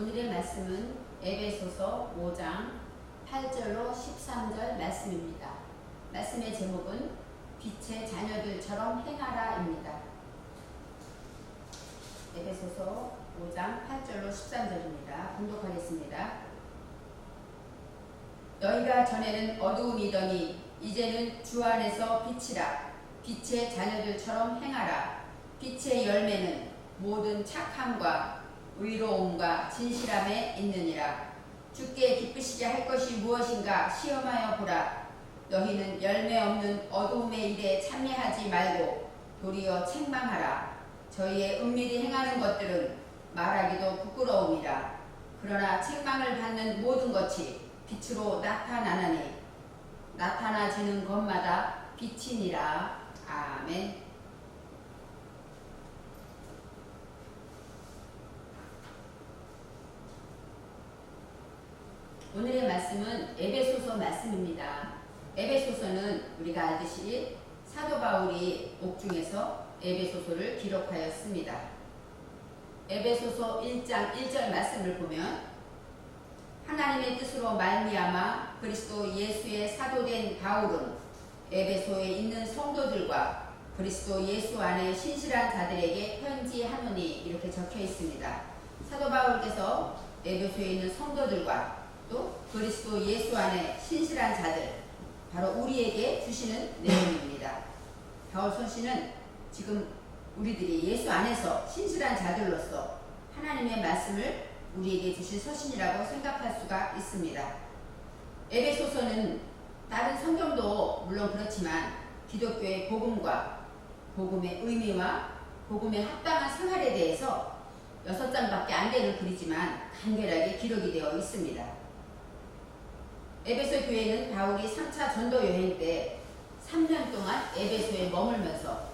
오늘의 말씀은 에베소서 5장 8절로 13절 말씀입니다. 말씀의 제목은 빛의 자녀들처럼 행하라입니다. 에베소서 5장 8절로 13절입니다. 봉독하겠습니다. 너희가 전에는 어두움이더니 이제는 주 안에서 빛이라. 빛의 자녀들처럼 행하라. 빛의 열매는 모든 착함과 의로움과 진실함에 있느니라. 주께 기쁘시게 할 것이 무엇인가 시험하여 보라. 너희는 열매 없는 어두움의 일에 참여하지 말고 도리어 책망하라. 저희의 은밀히 행하는 것들은 말하기도 부끄러움이라. 그러나 책망을 받는 모든 것이 빛으로 나타나나니 나타나지는 것마다 빛이니라. 아멘. 오늘의 말씀은 에베소서 말씀입니다. 에베소서는 우리가 알듯이 사도 바울이 옥중에서 에베소서를 기록하였습니다. 에베소서 1장 1절 말씀을 보면 하나님의 뜻으로 말미암아 그리스도 예수의 사도된 바울은 에베소에 있는 성도들과 그리스도 예수 안에 신실한 자들에게 편지하노니 이렇게 적혀 있습니다. 사도 바울께서 에베소에 있는 성도들과 또 그리스도 예수 안에 신실한 자들, 바로 우리에게 주시는 내용입니다. 바울 선씨는 지금 우리들이 예수 안에서 신실한 자들로서 하나님의 말씀을 우리에게 주신 서신이라고 생각할 수가 있습니다. 에베소서는 다른 성경도 물론 그렇지만 기독교의 복음과 복음의 의미와 복음의 합당한 생활에 대해서 6장밖에 안 되는 글이지만 간결하게 기록이 되어 있습니다. 에베소 교회는 바울이 3차 전도 여행 때 3년 동안 에베소에 머물면서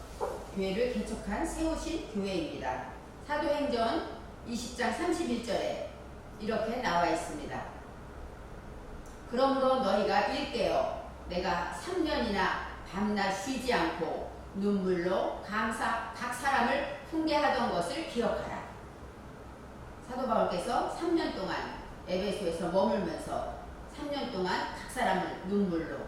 교회를 개척한 세우신 교회입니다. 사도행전 20장 31절에 이렇게 나와 있습니다. 그러므로 너희가 일깨어 내가 3년이나 밤낮 쉬지 않고 눈물로 각 사람을 훈계하던 것을 기억하라. 사도 바울께서 3년 동안 에베소에서 머물면서 3년 동안 각 사람을 눈물로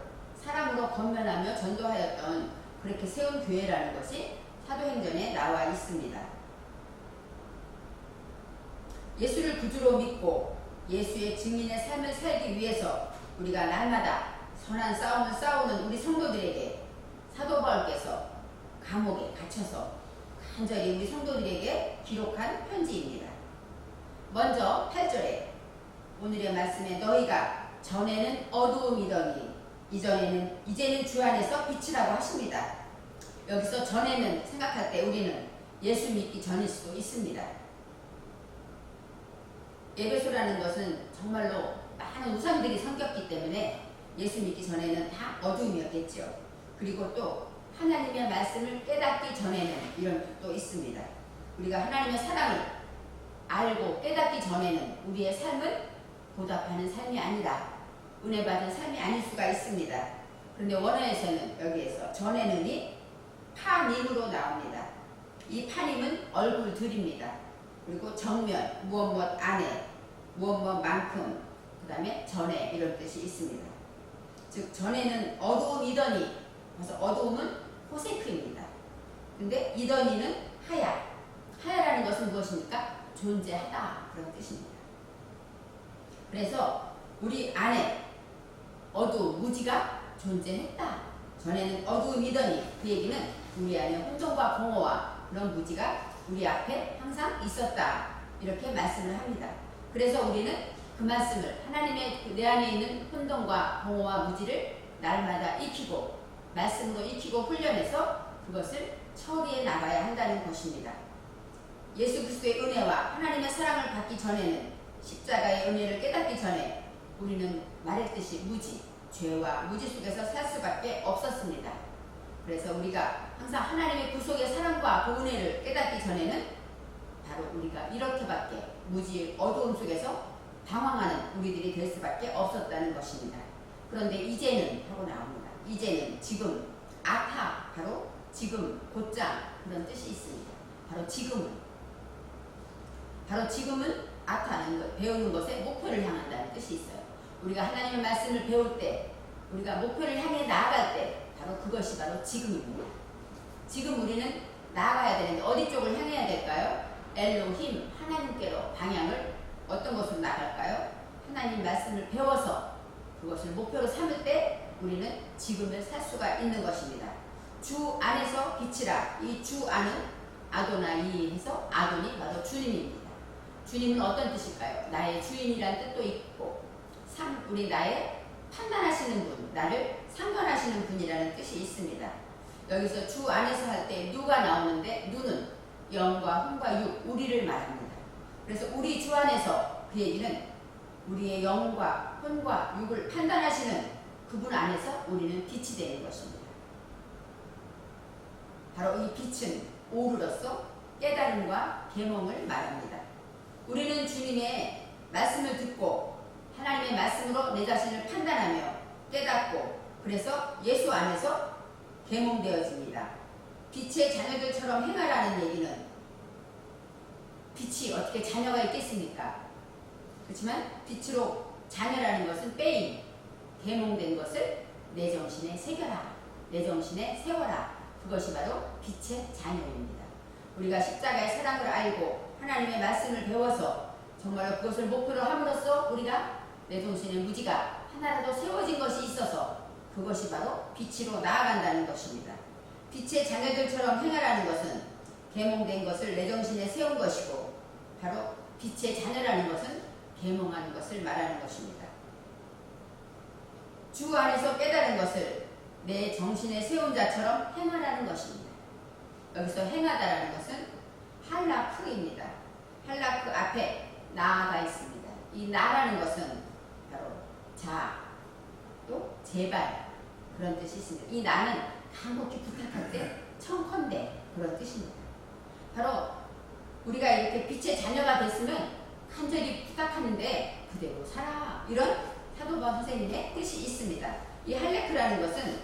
사랑으로 권면하며 전도하였던 그렇게 세운 교회라는 것이 사도행전에 나와 있습니다. 예수를 구주로 믿고 예수의 증인의 삶을 살기 위해서 우리가 날마다 선한 싸움을 싸우는 우리 성도들에게 사도 바울께서 감옥에 갇혀서 간절히 우리 성도들에게 기록한 편지입니다. 먼저 8절에 오늘의 말씀에 너희가 전에는 어두움이더니 이제는 주 안에서 빛이라고 하십니다. 여기서 전에는 생각할 때 우리는 예수 믿기 전일 수도 있습니다. 에베소라는 것은 정말로 많은 우상들이 섬겼기 때문에 예수 믿기 전에는 다 어두움이었겠죠. 그리고 또 하나님의 말씀을 깨닫기 전에는 이런 뜻도 있습니다. 우리가 하나님의 사랑을 알고 깨닫기 전에는 우리의 삶은 보답하는 삶이 아니라 은혜 받은 삶이 아닐 수가 있습니다. 그런데 원어에서는 여기에서 전에는이 파님으로 나옵니다. 이 파님은 얼굴들입니다. 그리고 정면, 무엇 안에, 무엇만큼, 그 다음에 전에 이런 뜻이 있습니다. 즉 전에는 어두움이더니, 그래서 어두움은 호세크입니다. 근데 이더니는 하야. 하야라는 것은 무엇입니까? 존재하다 그런 뜻입니다. 그래서 우리 안에 어두움, 무지가 존재했다. 전에는 어두움이더니 그 얘기는 우리 안에 혼돈과 공허와 그런 무지가 우리 앞에 항상 있었다. 이렇게 말씀을 합니다. 그래서 우리는 그 말씀을 하나님의 내 안에 있는 혼돈과 공허와 무지를 날마다 익히고 말씀으로 익히고 훈련해서 그것을 처리해 나가야 한다는 것입니다. 예수 그리스도의 은혜와 하나님의 사랑을 받기 전에는 십자가의 은혜를 깨닫기 전에 우리는 말했듯이 무지, 죄와 무지 속에서 살 수밖에 없었습니다. 그래서 우리가 항상 하나님의 구속의 사랑과 그 은혜를 깨닫기 전에는 바로 우리가 이렇게밖에 무지 어두움 속에서 방황하는 우리들이 될 수밖에 없었다는 것입니다. 그런데 이제는 하고 나옵니다. 이제는 지금 아타 바로 지금 곧장 그런 뜻이 있습니다. 바로 지금은 아타는 것, 배우는 것에 목표를 향한다는 뜻이 있어요. 우리가 하나님의 말씀을 배울 때, 우리가 목표를 향해 나아갈 때 바로 그것이 바로 지금입니다. 지금 우리는 나아가야 되는데 어디 쪽을 향해야 될까요? 엘로힘, 하나님께로 방향을 어떤 것으로 나갈까요? 하나님 말씀을 배워서 그것을 목표로 삼을 때 우리는 지금을 살 수가 있는 것입니다. 주 안에서 빛이라. 이 주 안은 아도나이 해서 아도니 바로 주님입니다. 주님은 어떤 뜻일까요? 나의 주인이라는 뜻도 있고 우리 나의 판단하시는 분, 나를 상관하시는 분이라는 뜻이 있습니다. 여기서 주 안에서 할 때 누가 나오는데 누는 영과 혼과 육, 우리를 말합니다. 그래서 우리 주 안에서 그 얘기는 우리의 영과 혼과 육을 판단하시는 그분 안에서 우리는 빛이 되는 것입니다. 바로 이 빛은 오르로서 깨달음과 계몽을 말합니다. 우리는 주님의 말씀을 듣고 하나님의 말씀으로 내 자신을 판단하며 깨닫고 그래서 예수 안에서 계몽되어집니다. 빛의 자녀들처럼 행하라는 얘기는 빛이 어떻게 자녀가 있겠습니까? 그렇지만 빛으로 자녀라는 것은 빼임, 계몽된 것을 내 정신에 새겨라, 내 정신에 세워라. 그것이 바로 빛의 자녀입니다. 우리가 십자가의 사랑을 알고 하나님의 말씀을 배워서 정말로 그것을 목표로 함으로써 우리가 내 정신의 무지가 하나라도 세워진 것이 있어서 그것이 바로 빛으로 나아간다는 것입니다. 빛의 자녀들처럼 행하라는 것은 계몽된 것을 내 정신에 세운 것이고 바로 빛의 자녀라는 것은 계몽하는 것을 말하는 것입니다. 주 안에서 깨달은 것을 내 정신에 세운 자처럼 행하라는 것입니다. 여기서 행하다라는 것은 할라크입니다. 할라크 앞에 나가 있습니다. 이 나라는 것은 바로 자, 또 제발 그런 뜻이 있습니다. 이 나는 간곡히 부탁할 때 청컨대 그런 뜻입니다. 바로 우리가 이렇게 빛의 자녀가 됐으면 간절히 부탁하는데 그대로 살아. 이런 사도바 선생님의 뜻이 있습니다. 이 할레크라는 것은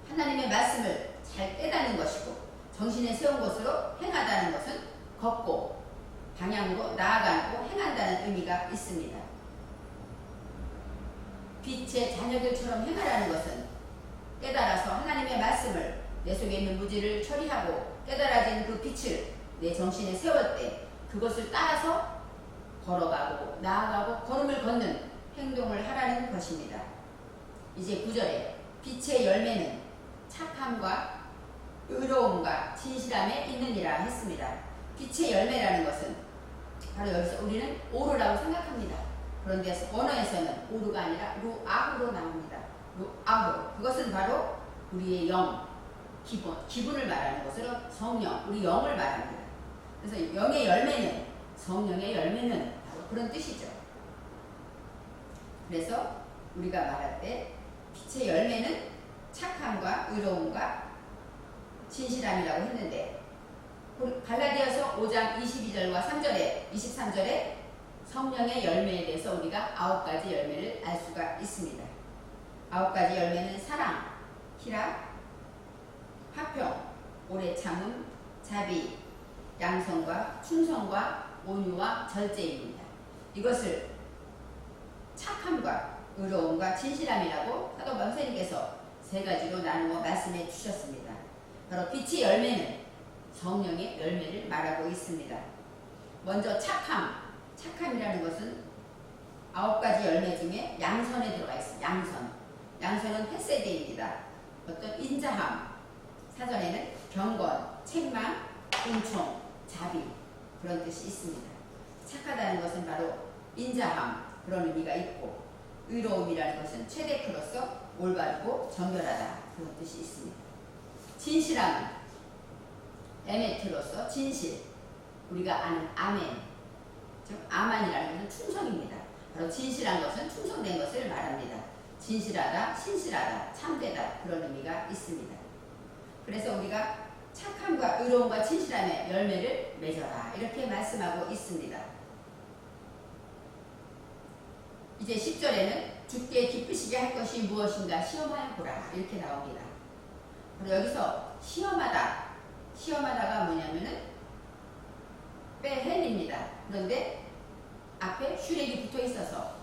하나님의 말씀을 잘 깨닫는 것이고 정신에 세운 것으로 행하다는 것은 걷고 방향으로 나아가고 행한다는 의미가 있습니다. 빛의 자녀들처럼 행하라는 것은 깨달아서 하나님의 말씀을 내 속에 있는 무지를 처리하고 깨달아진 그 빛을 내 정신에 세울 때 그것을 따라서 걸어가고 나아가고 걸음을 걷는 행동을 하라는 것입니다. 이제 9절에 빛의 열매는 착함과 의로움과 진실함에 있느니라 했습니다. 빛의 열매라는 것은 바로 여기서 우리는 오르라고 생각합니다. 그런데 언어에서는 오르가 아니라 루아후로 나옵니다. 루아후. 그것은 바로 우리의 영, 기분을 말하는 것으로 성령, 우리 영을 말합니다. 그래서 영의 열매는, 성령의 열매는 바로 그런 뜻이죠. 그래서 우리가 말할 때 빛의 열매는 착함과 의로움과 진실함이라고 했는데 갈라디아서 5장 22절과 3절에 23절에 성령의 열매에 대해서 우리가 9가지 열매를 알 수가 있습니다. 9가지 열매는 사랑, 희락, 화평, 오래 참음, 자비, 양성과 충성과 온유와 절제입니다. 이것을 착함과 의로움과 진실함이라고 사도 바울 선생님께서 3가지로 나누어 말씀해 주셨습니다. 바로 빛의 열매는 성령의 열매를 말하고 있습니다. 먼저 착함이라는 것은 9가지 열매 중에 양선에 들어가 있습니다. 양선은 헤세드입니다. 어떤 인자함, 사전에는 경건, 책망, 은총, 자비 그런 뜻이 있습니다. 착하다는 것은 바로 인자함 그런 의미가 있고 의로움이라는 것은 최대크로서 올바르고 정결하다 그런 뜻이 있습니다. 진실함은 에메트로서 진실 우리가 아는 아멘 즉 아만이라는 것은 충성입니다. 바로 진실한 것은 충성된 것을 말합니다. 진실하다, 신실하다, 참되다 그런 의미가 있습니다. 그래서 우리가 착함과 의로움과 진실함의 열매를 맺어라 이렇게 말씀하고 있습니다. 이제 10절에는 주께 기쁘시게 할 것이 무엇인가 시험하여 보라 이렇게 나옵니다. 그리고 여기서 시험하다가 뭐냐면은 빼해 펜입니다. 그런데 앞에 슈렉이 붙어 있어서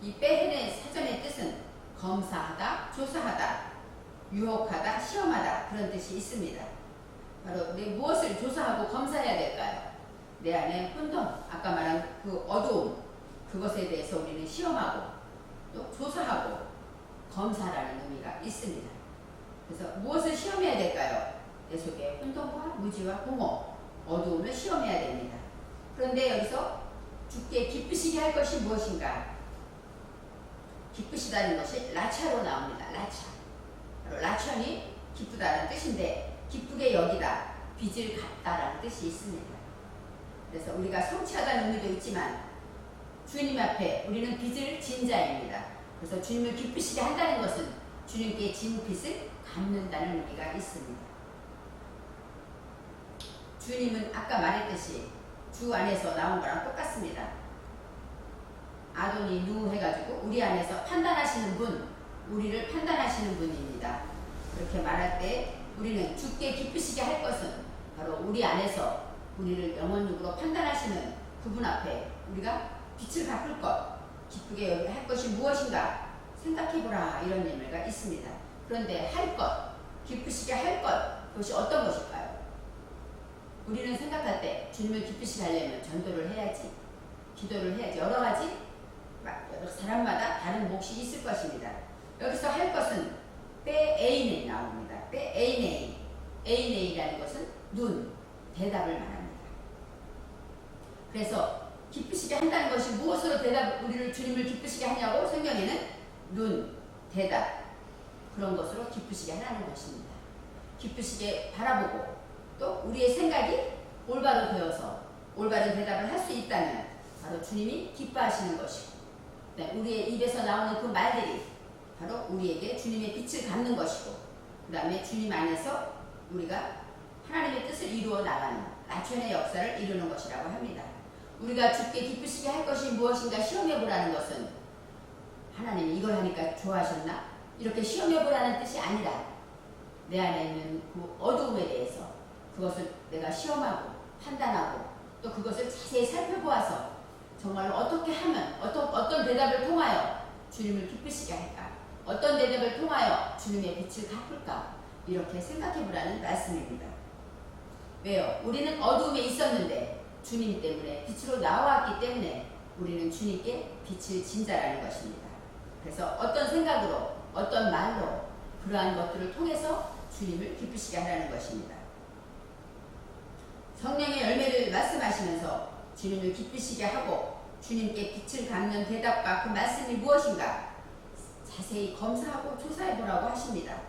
이 펜의 사전의 뜻은 검사하다, 조사하다, 유혹하다, 시험하다 그런 뜻이 있습니다. 바로 내 무엇을 조사하고 검사해야 될까요? 내 안에 혼돈, 아까 말한 그 어두움, 그것에 대해서 우리는 시험하고 또 조사하고 검사라는 의미가 있습니다. 그래서 무엇을 시험해야 될까요? 내 속에 혼돈과 무지와 공허, 어두움을 시험해야 됩니다. 그런데 여기서 주께 기쁘시게 할 것이 무엇인가? 기쁘시다는 것이 라차로 나옵니다. 라차. 바로 라천이 기쁘다는 뜻인데 기쁘게 여기다, 빚을 갚다라는 뜻이 있습니다. 그래서 우리가 성취하다는 의미도 있지만 주님 앞에 우리는 빚을 진 자입니다. 그래서 주님을 기쁘시게 한다는 것은 주님께 진 빚을 갚는다는 의미가 있습니다. 주님은 아까 말했듯이 주 안에서 나온 거랑 똑같습니다. 아도니 누 해가지고 우리 안에서 판단하시는 분, 우리를 판단하시는 분입니다. 그렇게 말할 때 우리는 주께 기쁘시게 할 것은 바로 우리 안에서 우리를 영원육으로 판단하시는 그분 앞에 우리가 빛을 갚을 것, 기쁘게 할 것이 무엇인가 생각해보라 이런 의미가 있습니다. 그런데 할 것, 기쁘시게 할 것, 그것이 어떤 것일까요? 우리는 생각할 때 주님을 기쁘시게 하려면 전도를 해야지, 기도를 해야지, 여러 가지 여러 사람마다 다른 몫이 있을 것입니다. 여기서 할 것은 빼에이네 나옵니다. 빼에이네, 에이네이라는 것은 눈, 대답을 말합니다. 그래서 기쁘시게 한다는 것이 무엇으로 우리를 주님을 기쁘시게 하냐고 성경에는 눈, 대답 그런 것으로 기쁘시게 하라는 것입니다. 기쁘시게 바라보고 또 우리의 생각이 올바로 되어서 올바른 대답을 할 수 있다면 바로 주님이 기뻐하시는 것이고 우리의 입에서 나오는 그 말들이 바로 우리에게 주님의 빛을 갚는 것이고 그 다음에 주님 안에서 우리가 하나님의 뜻을 이루어 나가는 라천의 역사를 이루는 것이라고 합니다. 우리가 주께 기쁘시게 할 것이 무엇인가 시험해보라는 것은 하나님이 이걸 하니까 좋아하셨나? 이렇게 시험해보라는 뜻이 아니라 내 안에 있는 그 어두움에 대해서 그것을 내가 시험하고 판단하고 또 그것을 자세히 살펴보아서 정말로 어떻게 하면 어떤 대답을 통하여 주님을 기쁘시게 할까? 어떤 대답을 통하여 주님의 빛을 갚을까? 이렇게 생각해보라는 말씀입니다. 왜요? 우리는 어두움에 있었는데 주님 때문에 빛으로 나왔기 때문에 우리는 주님께 빛을 진 자라는 것입니다. 그래서 어떤 생각으로 어떤 말로 그러한 것들을 통해서 주님을 기쁘시게 하라는 것입니다. 성령의 열매를 말씀하시면서 주님을 기쁘시게 하고 주님께 빛을 갖는 대답과 그 말씀이 무엇인가 자세히 검사하고 조사해보라고 하십니다.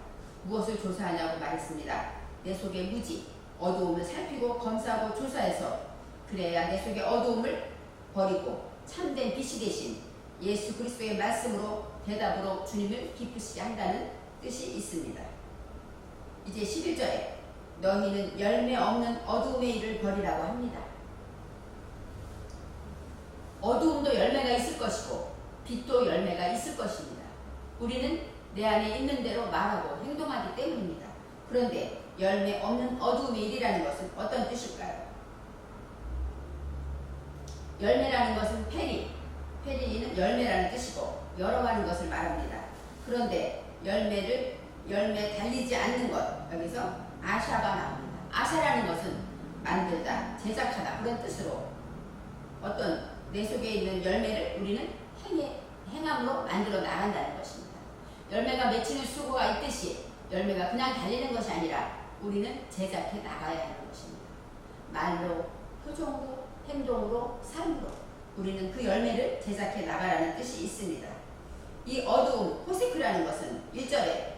무엇을 조사하냐고 말했습니다. 내 속의 무지, 어두움을 살피고 검사하고 조사해서 그래야 내 속의 어두움을 버리고 참된 빛이 되신 예수 그리스도의 말씀으로 대답으로 주님을 기쁘시게 한다는 뜻이 있습니다. 이제 11절에 너희는 열매 없는 어두움의 일을 버리라고 합니다. 어두움도 열매가 있을 것이고 빛도 열매가 있을 것입니다. 우리는 내 안에 있는 대로 말하고 행동하기 때문입니다. 그런데 열매 없는 어두움의 일이라는 것은 어떤 뜻일까요? 열매라는 것은 페리는 열매라는 뜻이고 여러 가지 것을 말합니다. 그런데 열매 달리지 않는 것, 여기서 아샤가 나옵니다. 아샤라는 것은 만들다, 제작하다 그런 뜻으로 어떤 내 속에 있는 열매를 우리는 행함으로 만들어 나간다는 것입니다. 열매가 맺히는 수고가 있듯이 열매가 그냥 달리는 것이 아니라 우리는 제작해 나가야 하는 것입니다. 말로, 표정으로, 행동으로, 삶으로 우리는 그 열매를 제작해 나가라는 뜻이 있습니다. 이 어두움, 호세크라는 것은 1절에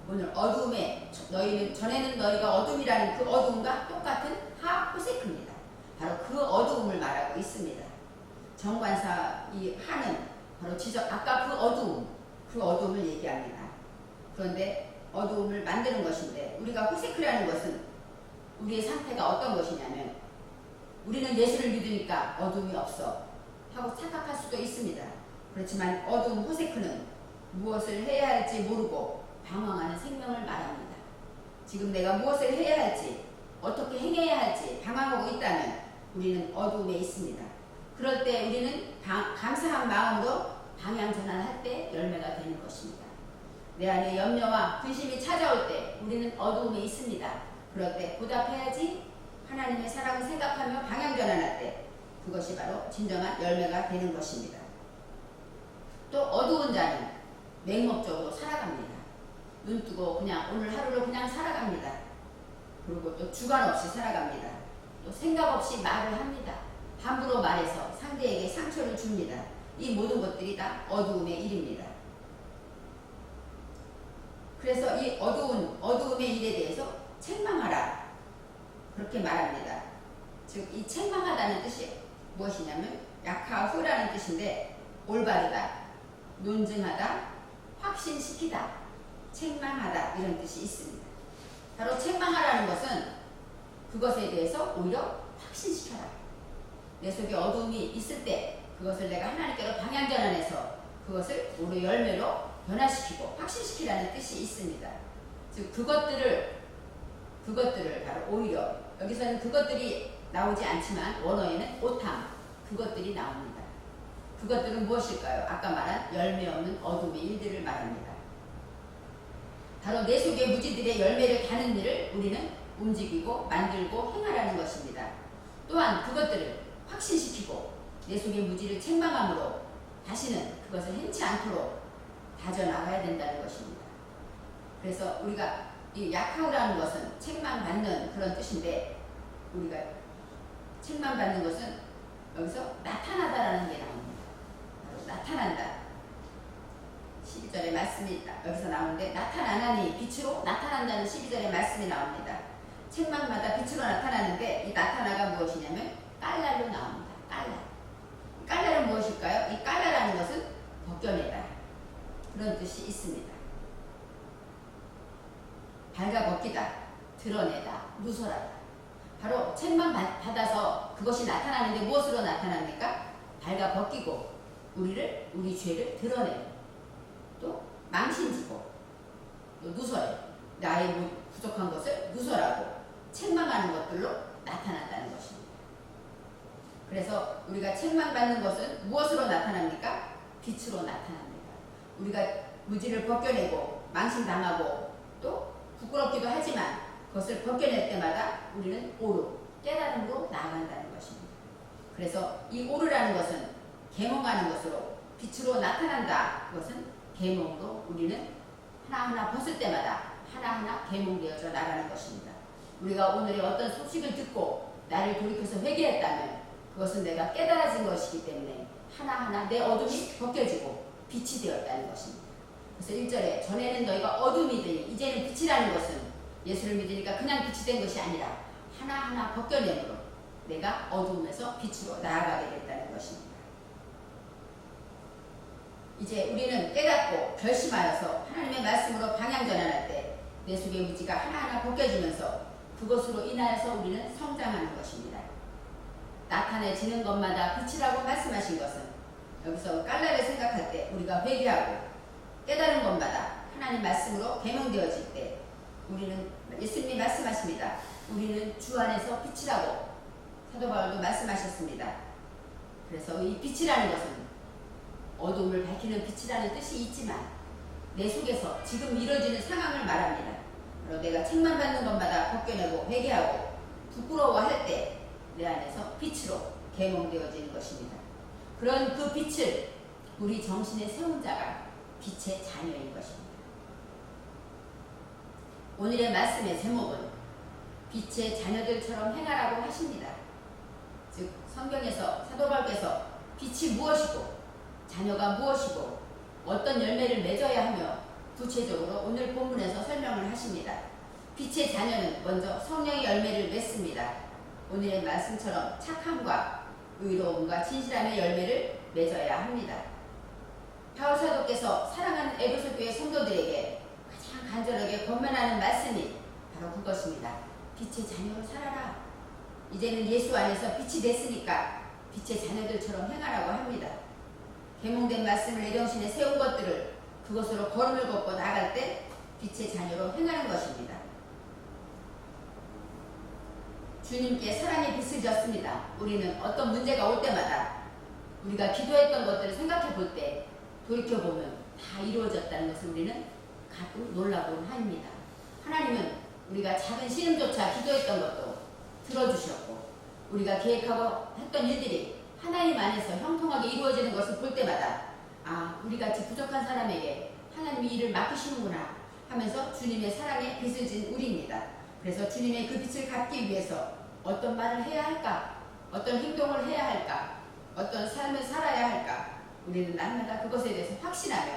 오늘 어두움에 전에는 너희가 어둠이라는 그 어두움과 똑같은 호세크입니다. 바로 그 어두움을 말하고 있습니다. 정관사 이 하는 바로 아까 그 어두움을 얘기합니다. 그런데 어두움을 만드는 것인데 우리가 호세크라는 것은 우리의 상태가 어떤 것이냐면 우리는 예수를 믿으니까 어두움이 없어 하고 착각할 수도 있습니다. 그렇지만 어두움 호세크는 무엇을 해야 할지 모르고 방황하는 생명을 말합니다. 지금 내가 무엇을 해야 할지 어떻게 행해야 할지 방황하고 있다면 우리는 어두움에 있습니다. 그럴 때 우리는 감사한 마음으로 방향 전환할 때 열매가 되는 것입니다. 내 안에 염려와 근심이 찾아올 때 우리는 어두움에 있습니다. 그럴 때 보답해야지 하나님의 사랑을 생각하며 방향 전환할 때 그것이 바로 진정한 열매가 되는 것입니다. 또 어두운 자는 맹목적으로 살아갑니다. 눈 뜨고 그냥 오늘 하루를 그냥 살아갑니다. 그리고 또 주관 없이 살아갑니다. 또 생각 없이 말을 합니다. 함부로 말해서 상대에게 상처를 줍니다. 이 모든 것들이 다 어두움의 일입니다. 그래서 이 어두움의 일에 대해서 책망하라 그렇게 말합니다. 즉 이 책망하다는 뜻이 무엇이냐면 약하후라는 뜻인데 올바르다, 논증하다, 확신시키다, 책망하다 이런 뜻이 있습니다. 바로 책망하라는 것은 그것에 대해서 오히려 확신시켜라. 내 속에 어두움이 있을 때 그것을 내가 하나님께로 방향 전환해서 그것을 오히려 열매로 변화시키고 확신시키라는 뜻이 있습니다. 즉 그것들을 바로 오히려 여기서는 그것들이 나오지 않지만 원어에는 오탐 그것들이 나옵니다. 그것들은 무엇일까요? 아까 말한 열매 없는 어둠의 일들을 말합니다. 바로 내 속의 무지들의 열매를 다는 일을 우리는 움직이고 만들고 행하라는 것입니다. 또한 그것들을 확신시키고 내 속의 무지를 책망함으로 다시는 그것을 행치 않도록 다져나가야 된다는 것입니다. 그래서 우리가 이 약하라는 것은 책망받는 그런 뜻인데 우리가 책망받는 것은 여기서 나타나다라는 게 나옵니다. 바로 나타난다. 12절의 말씀이 여기서 나오는데 나타나나니 빛으로 나타난다는 12절의 말씀이 나옵니다. 책망마다 빛으로 나타나는데 이 나타나가 무엇이냐면 깔랄로 나옵니다. 깔랄은 무엇일까요? 이 깔랄라는 것은 벗겨내다 그런 뜻이 있습니다. 발가벗기다, 드러내다, 누설하다. 바로 책망받아서 그것이 나타나는데 무엇으로 나타납니까? 발가벗기고 우리 죄를 드러내고 또 망신주고 또 누설해 나의 부족한 것을 누설하고 책망하는 것들로 나타난다는 것입니다. 그래서 우리가 책망받는 것은 무엇으로 나타납니까? 빛으로 나타납니다. 우리가 무지를 벗겨내고 망신당하고 또 부끄럽기도 하지만 그것을 벗겨낼 때마다 우리는 오르, 깨달음으로 나아간다는 것입니다. 그래서 이 오르라는 것은 계몽하는 것으로 빛으로 나타난다. 그것은 계몽으로 우리는 하나하나 벗을 때마다 하나하나 계몽되어져 나가는 것입니다. 우리가 오늘의 어떤 소식을 듣고 나를 돌이켜서 회개했다면 그것은 내가 깨달아진 것이기 때문에 하나하나 내 어둠이 벗겨지고 빛이 되었다는 것입니다. 그래서 1절에 전에는 너희가 어둠이더니 이제는 빛이라는 것은 예수를 믿으니까 그냥 빛이 된 것이 아니라 하나하나 벗겨내므로 내가 어두움에서 빛으로 나아가게 됐다는 것입니다. 이제 우리는 깨닫고 결심하여서 하나님의 말씀으로 방향 전환할 때 내 속의 무지가 하나하나 벗겨지면서 그것으로 인하여서 우리는 성장하는 것입니다. 나타내지는 것마다 빛이라고 말씀하신 것은 여기서 깔라를 생각할 때 우리가 회개하고 깨달은 것마다 하나님 말씀으로 계명되어질 때 우리는 예수님이 말씀하십니다. 우리는 주 안에서 빛이라고 사도 바울도 말씀하셨습니다. 그래서 이 빛이라는 것은 어둠을 밝히는 빛이라는 뜻이 있지만 내 속에서 지금 이루어지는 상황을 말합니다. 바로 내가 책망받는 것마다 벗겨내고 회개하고 부끄러워할 때 내 안에서 빛으로 계몽되어지는 것입니다. 그런 그 빛을 우리 정신에 세운 자가 빛의 자녀인 것입니다. 오늘의 말씀의 제목은 빛의 자녀들처럼 행하라고 하십니다. 즉 성경에서 사도 바울께서 빛이 무엇이고 자녀가 무엇이고 어떤 열매를 맺어야 하며 구체적으로 오늘 본문에서 설명을 하십니다. 빛의 자녀는 먼저 성령의 열매를 맺습니다. 오늘의 말씀처럼 착함과 의로움과 진실함의 열매를 맺어야 합니다. 바울 사도께서 사랑하는 에베소 교회 성도들에게 가장 간절하게 권면하는 말씀이 바로 그것입니다. 빛의 자녀로 살아라. 이제는 예수 안에서 빛이 됐으니까 빛의 자녀들처럼 행하라고 합니다. 계몽된 말씀을 내 정신에 세운 것들을 그것으로 걸음을 걷고 나갈 때 빛의 자녀로 행하는 것입니다. 주님께 사랑의 빛을 졌습니다. 우리는 어떤 문제가 올 때마다 우리가 기도했던 것들을 생각해 볼 때 돌이켜보면 다 이루어졌다는 것을 우리는 가끔 놀라곤 합니다. 하나님은 우리가 작은 신음조차 기도했던 것도 들어주셨고 우리가 계획하고 했던 일들이 하나님 안에서 형통하게 이루어지는 것을 볼 때마다 우리같이 부족한 사람에게 하나님이 일을 맡기시는구나 하면서 주님의 사랑에 빛을 진 우리입니다. 그래서 주님의 그 빛을 갖기 위해서 어떤 말을 해야 할까? 어떤 행동을 해야 할까? 어떤 삶을 살아야 할까? 우리는 날마다 그것에 대해서 확신하며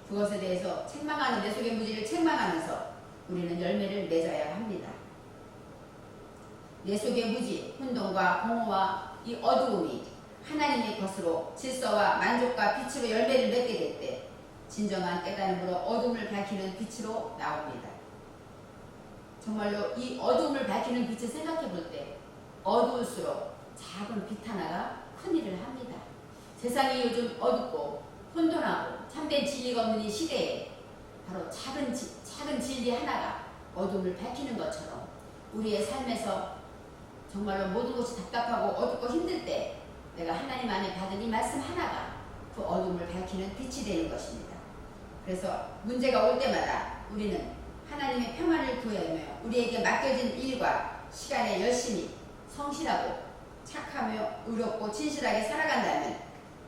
그것에 대해서 책망하는 내 속의 무지를 책망하면서 우리는 열매를 맺어야 합니다. 내 속의 무지, 혼돈과 공허와 이 어두움이 하나님의 것으로 질서와 만족과 빛으로 열매를 맺게 될 때 진정한 깨달음으로 어둠을 밝히는 빛으로 나옵니다. 정말로 이 어둠을 밝히는 빛을 생각해 볼 때 어두울수록 작은 빛 하나가 큰 일을 합니다. 세상이 요즘 어둡고 혼돈하고 참된 진리가 없는 이 시대에 바로 작은 진리 하나가 어둠을 밝히는 것처럼 우리의 삶에서 정말로 모든 것이 답답하고 어둡고 힘들 때 내가 하나님 안에 받은 이 말씀 하나가 그 어둠을 밝히는 빛이 되는 것입니다. 그래서 문제가 올 때마다 우리는 하나님의 평안을 구하며 우리에게 맡겨진 일과 시간에 열심히 성실하고 착하며 의롭고 진실하게 살아간다면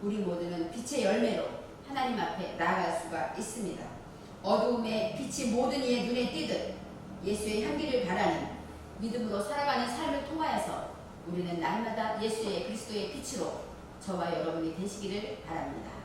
우리 모두는 빛의 열매로 하나님 앞에 나아갈 수가 있습니다. 어두움에 빛이 모든 이의 눈에 띄듯 예수의 향기를 바라는 믿음으로 살아가는 삶을 통하여서 우리는 날마다 예수의 그리스도의 빛으로 저와 여러분이 되시기를 바랍니다.